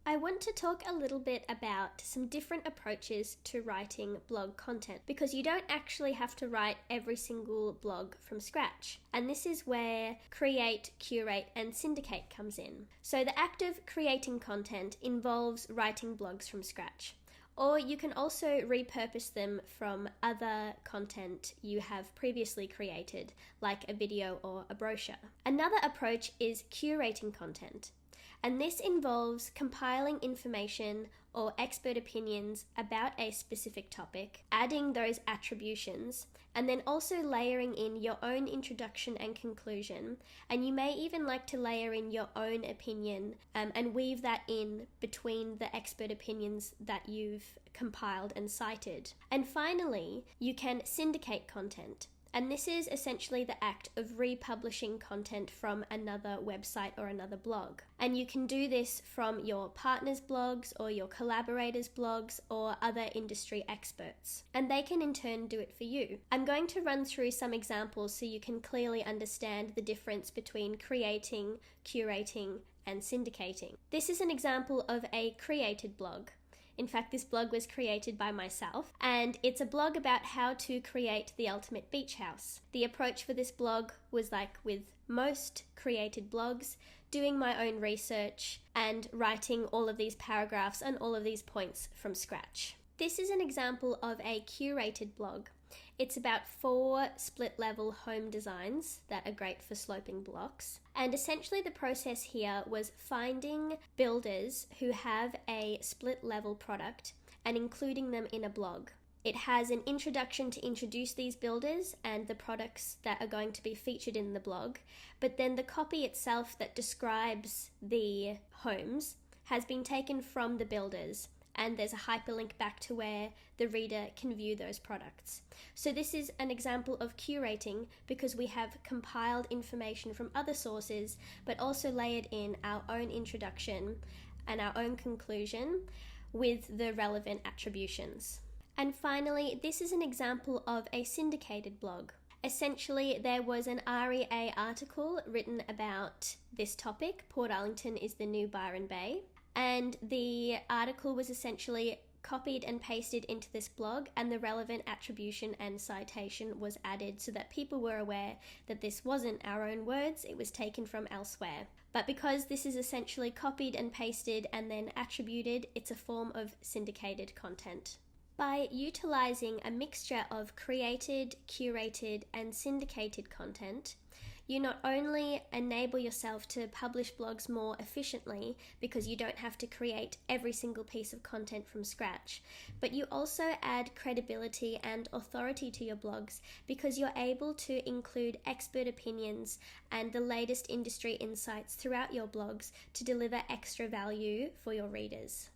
I want to talk a little bit about some different approaches to writing blog content, because you don't actually have to write every single blog from scratch. And this is where Create, Curate, and Syndicate comes in. So the act of creating content involves writing blogs from scratch. Or you can also repurpose them from other content you have previously created, like a video or a brochure. Another approach is curating content. And this involves compiling information or expert opinions about a specific topic, adding those attributions, and then also layering in your own introduction and conclusion. And you may even like to layer in your own opinion and weave that in between the expert opinions that you've compiled and cited. And finally, you can syndicate content. And this is essentially the act of republishing content from another website or another blog. And you can do this from your partner's blogs or your collaborators' blogs or other industry experts. And they can in turn do it for you. I'm going to run through some examples so you can clearly understand the difference between creating, curating, and syndicating. This is an example of a created blog. In fact, this blog was created by myself, and it's a blog about how to create the ultimate beach house. The approach for this blog was like with most created blogs, doing my own research and writing all of these paragraphs and all of these points from scratch. This is an example of a curated blog. It's about 4 split-level home designs that are great for sloping blocks. And essentially the process here was finding builders who have a split-level product and including them in a blog. It has an introduction to introduce these builders and the products that are going to be featured in the blog, but then the copy itself that describes the homes has been taken from the builders, and there's a hyperlink back to where the reader can view those products. So this is an example of curating because we have compiled information from other sources, but also layered in our own introduction and our own conclusion with the relevant attributions. And finally, this is an example of a syndicated blog. Essentially, there was an REA article written about this topic, Portarlington is the new Byron Bay. And the article was essentially copied and pasted into this blog, and the relevant attribution and citation was added so that people were aware that this wasn't our own words, it was taken from elsewhere. But because this is essentially copied and pasted and then attributed, it's a form of syndicated content. By utilizing a mixture of created, curated, and syndicated content, you not only enable yourself to publish blogs more efficiently because you don't have to create every single piece of content from scratch, but you also add credibility and authority to your blogs because you're able to include expert opinions and the latest industry insights throughout your blogs to deliver extra value for your readers.